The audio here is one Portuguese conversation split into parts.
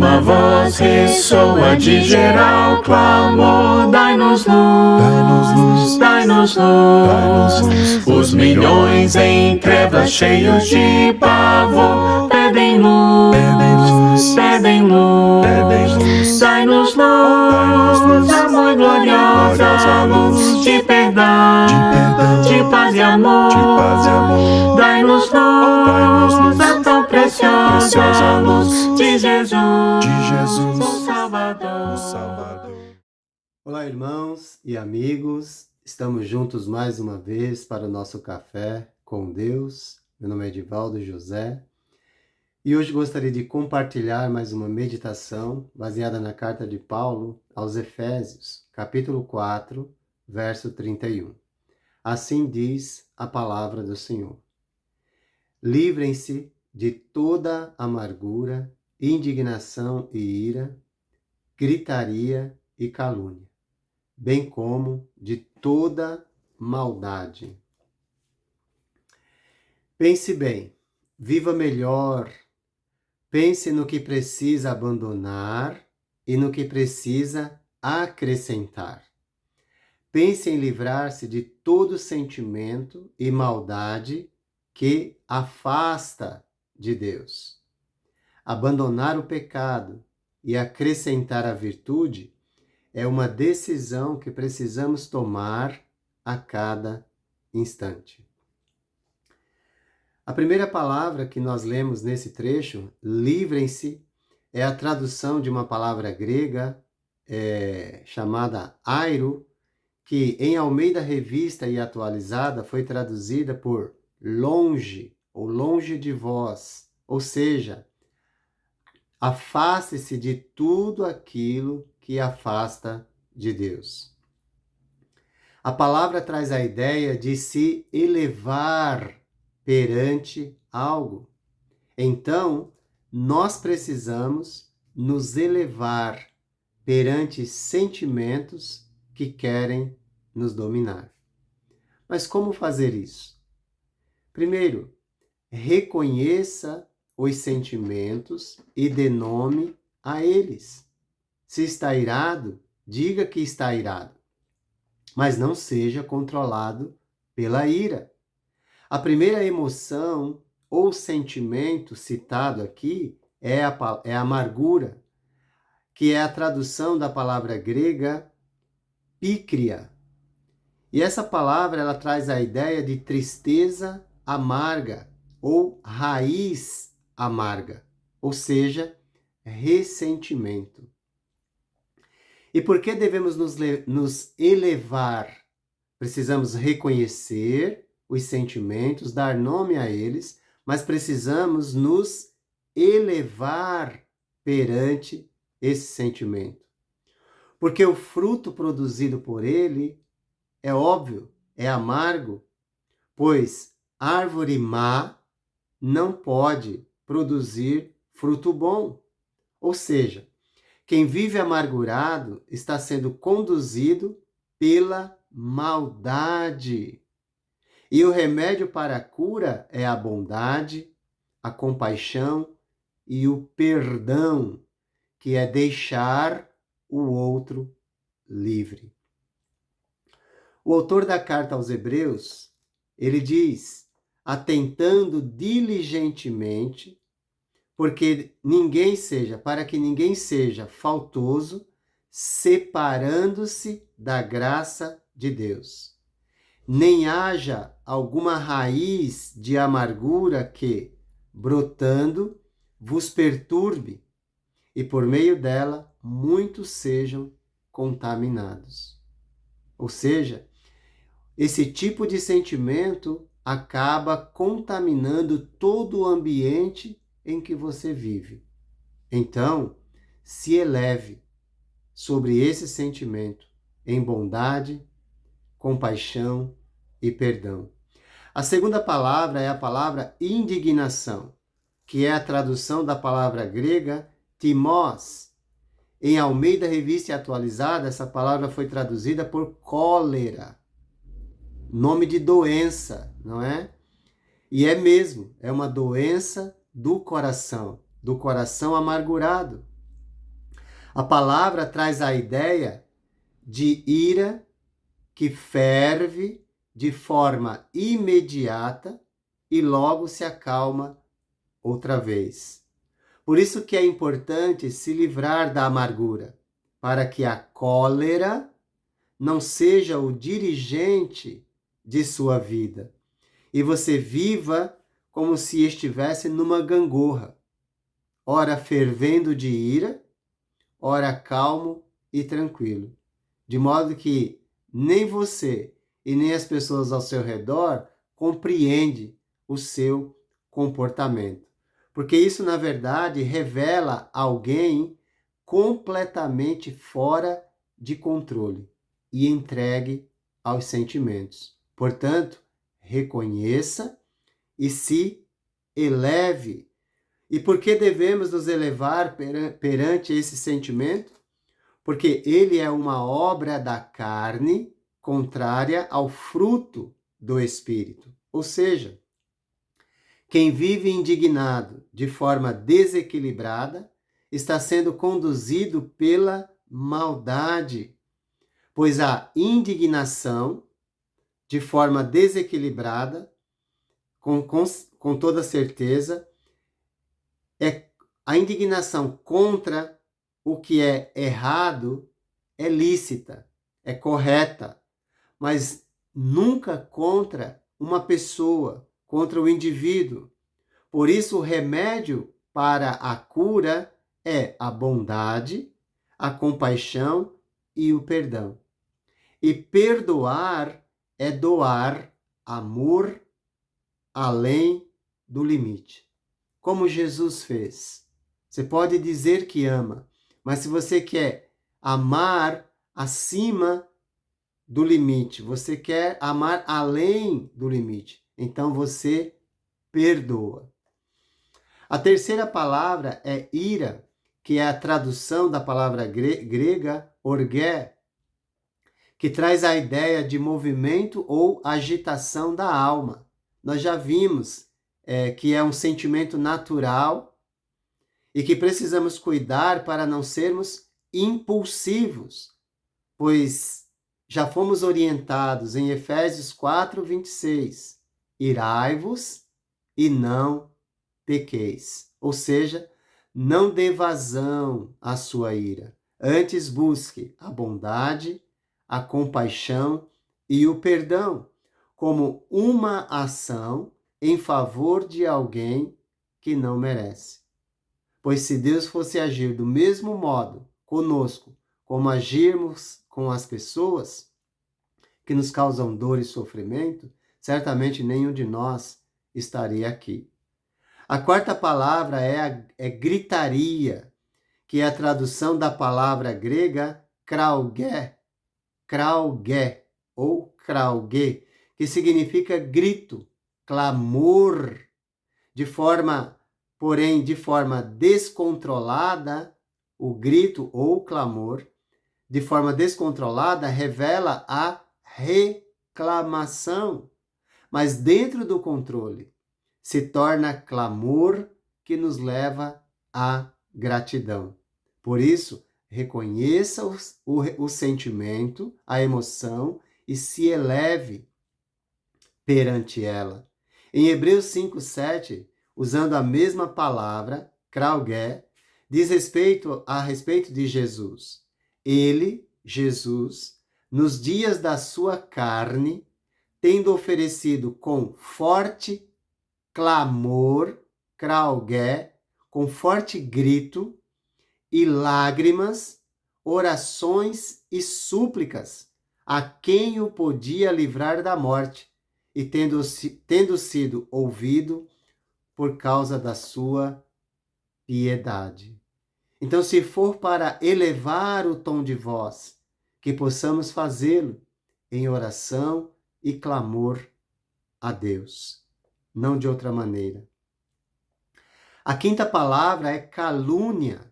Uma voz ressoa de geral clamor, dai-nos luz, dai-nos luz. Os milhões em trevas cheios de pavor pedem luz, pedem luz. Dai-nos luz, amor gloriosa, luz de perdão, de paz e amor. Dai-nos luz, a tão preciosa luz de Jesus, o Salvador. Olá, irmãos e amigos, estamos juntos mais uma vez para o nosso café com Deus. Meu nome é Edivaldo José e hoje gostaria de compartilhar mais uma meditação baseada na carta de Paulo aos Efésios, capítulo 4, verso 31. Assim diz a palavra do Senhor: livrem-se de toda amargura, indignação e ira, gritaria e calúnia, bem como de toda maldade. Pense bem, viva melhor, pense no que precisa abandonar e no que precisa acrescentar. Pense em livrar-se de todo sentimento e maldade que afasta de Deus. Abandonar o pecado e acrescentar a virtude é uma decisão que precisamos tomar a cada instante. A primeira palavra que nós lemos nesse trecho, livrem-se, é a tradução de uma palavra grega chamada airo, que em Almeida Revista e Atualizada foi traduzida por longe ou longe de vós, ou seja, afaste-se de tudo aquilo que afasta de Deus. A palavra traz a ideia de se elevar perante algo. Então, nós precisamos nos elevar perante sentimentos que querem nos dominar. Mas como fazer isso? Primeiro, reconheça os sentimentos e dê nome a eles. Se está irado, diga que está irado, mas não seja controlado pela ira. A primeira emoção ou sentimento citado aqui é a amargura, que é a tradução da palavra grega pícria. E essa palavra ela traz a ideia de tristeza amarga ou raiz amarga, ou seja, ressentimento. E por que devemos nos elevar? Precisamos reconhecer os sentimentos, dar nome a eles, mas precisamos nos elevar perante esse sentimento. Porque o fruto produzido por ele, é óbvio, é amargo, pois árvore má não pode produzir fruto bom. Ou seja, quem vive amargurado está sendo conduzido pela maldade. E o remédio para a cura é a bondade, a compaixão e o perdão, que é deixar o outro livre. O autor da carta aos Hebreus, ele diz: atentando diligentemente, para que ninguém seja faltoso, separando-se da graça de Deus. Nem haja alguma raiz de amargura que, brotando, vos perturbe, e por meio dela muitos sejam contaminados. Ou seja, esse tipo de sentimento acaba contaminando todo o ambiente em que você vive. Então, se eleve sobre esse sentimento em bondade, compaixão e perdão. A segunda palavra é a palavra indignação, que é a tradução da palavra grega timós. Em Almeida Revista e Atualizada, essa palavra foi traduzida por cólera. Nome de doença, não é? E é mesmo, é uma doença do coração amargurado. A palavra traz a ideia de ira que ferve de forma imediata e logo se acalma outra vez. Por isso que é importante se livrar da amargura, para que a cólera não seja o dirigente de sua vida e você viva como se estivesse numa gangorra, ora fervendo de ira, ora calmo e tranquilo, de modo que nem você e nem as pessoas ao seu redor compreendem o seu comportamento. Porque isso, na verdade, revela alguém completamente fora de controle e entregue aos sentimentos. Portanto, reconheça e se eleve. E por que devemos nos elevar perante esse sentimento? Porque ele é uma obra da carne contrária ao fruto do Espírito. Ou seja, quem vive indignado de forma desequilibrada está sendo conduzido pela maldade, pois a indignação de forma desequilibrada, com toda certeza, a indignação contra o que é errado é lícita, é correta, mas nunca contra uma pessoa, contra o indivíduo. Por isso, o remédio para a cura é a bondade, a compaixão e o perdão. E perdoar é doar amor além do limite. Como Jesus fez. Você pode dizer que ama, mas se você quer amar acima do limite, você quer amar além do limite, então você perdoa. A terceira palavra é ira, que é a tradução da palavra grega orgé, que traz a ideia de movimento ou agitação da alma. Nós já vimos que é um sentimento natural e que precisamos cuidar para não sermos impulsivos, pois já fomos orientados em Efésios 4:26, irai-vos e não pequeis. Ou seja, não dê vazão à sua ira. Antes busque a bondade, a compaixão e o perdão como uma ação em favor de alguém que não merece. Pois se Deus fosse agir do mesmo modo conosco, como agirmos com as pessoas que nos causam dor e sofrimento, certamente nenhum de nós estaria aqui. A quarta palavra é gritaria, que é a tradução da palavra grega kraugé ou krauge, que significa grito, clamor, porém de forma descontrolada, o grito ou clamor, de forma descontrolada, revela a reclamação, mas dentro do controle se torna clamor que nos leva à gratidão. Por isso, reconheça o sentimento, a emoção e se eleve perante ela. Em Hebreus 5:7, usando a mesma palavra, kraugé, diz a respeito de Jesus. Ele, Jesus, nos dias da sua carne, tendo oferecido com forte clamor, kraugé, com forte grito e lágrimas, orações e súplicas a quem o podia livrar da morte, e tendo sido ouvido por causa da sua piedade. Então, se for para elevar o tom de voz, que possamos fazê-lo em oração e clamor a Deus, não de outra maneira. A quinta palavra é calúnia,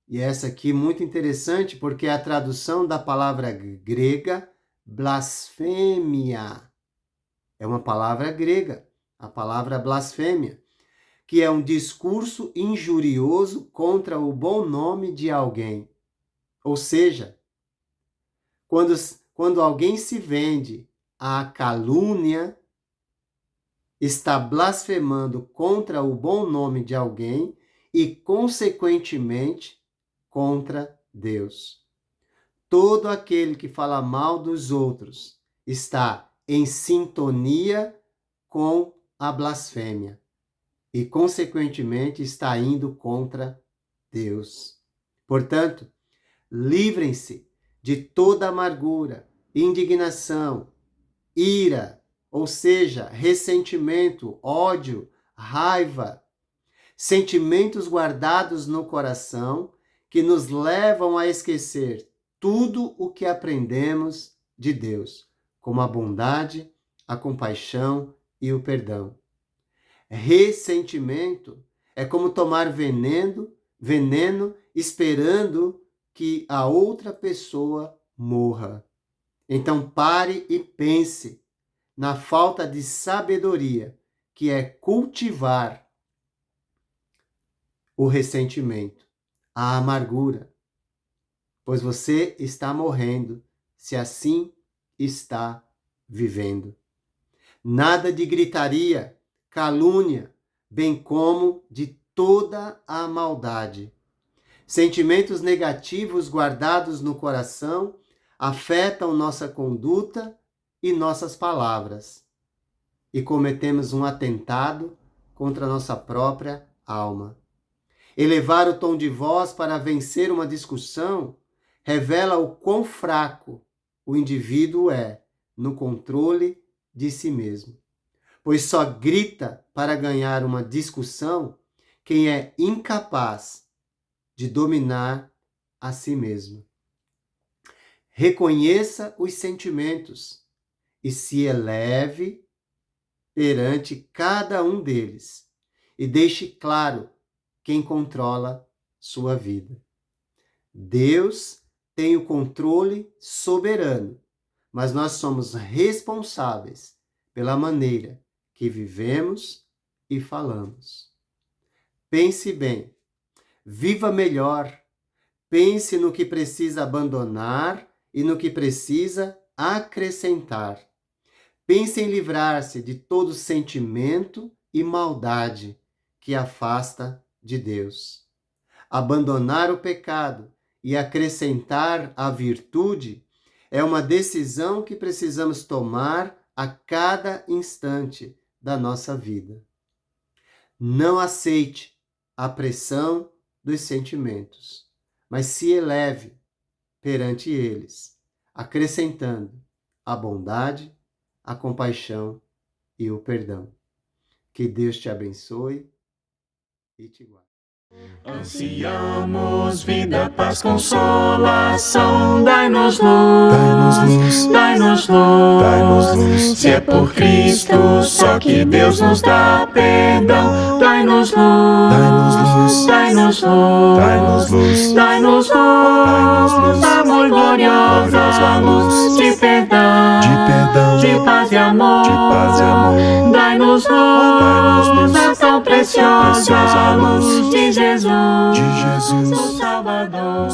e essa aqui é muito interessante porque é a tradução da palavra grega blasfêmia. É uma palavra grega, a palavra blasfêmia, que é um discurso injurioso contra o bom nome de alguém, Ou seja, quando alguém se vende à calúnia, está blasfemando contra o bom nome de alguém e, consequentemente, contra Deus. Todo aquele que fala mal dos outros está em sintonia com a blasfêmia e, consequentemente, está indo contra Deus. Portanto, livrem-se de toda amargura, indignação, ira, ou seja, ressentimento, ódio, raiva, sentimentos guardados no coração que nos levam a esquecer tudo o que aprendemos de Deus, como a bondade, a compaixão e o perdão. Ressentimento é como tomar veneno esperando que a outra pessoa morra. Então pare e pense na falta de sabedoria, que é cultivar o ressentimento, a amargura, pois você está morrendo se assim está vivendo. Nada de gritaria, calúnia, bem como de toda a maldade. Sentimentos negativos guardados no coração afetam nossa conduta e nossas palavras, e cometemos um atentado contra nossa própria alma. Elevar o tom de voz para vencer uma discussão revela o quão fraco o indivíduo é no controle de si mesmo, pois só grita para ganhar uma discussão quem é incapaz de dominar a si mesmo. Reconheça os sentimentos e se eleve perante cada um deles e deixe claro quem controla sua vida. Deus tem o controle soberano, mas nós somos responsáveis pela maneira que vivemos e falamos. Pense bem, viva melhor, pense no que precisa abandonar e no que precisa acrescentar. Pense em livrar-se de todo sentimento e maldade que afasta de Deus. Abandonar o pecado e acrescentar a virtude é uma decisão que precisamos tomar a cada instante da nossa vida. Não aceite a pressão dos sentimentos, mas se eleve perante eles, acrescentando a bondade, a compaixão e o perdão. Que Deus te abençoe e te guarde. Ansiamos vida, paz, consolação, dai-nos luz, dai-nos luz, se é por Cristo só que Deus nos dá perdão, dai-nos luz, dai-nos luz, dai-nos luz, amor gloriosa, luz de perdão, de paz e amor, dai-nos luz, a tão preciosa luz de Jesus, o Salvador.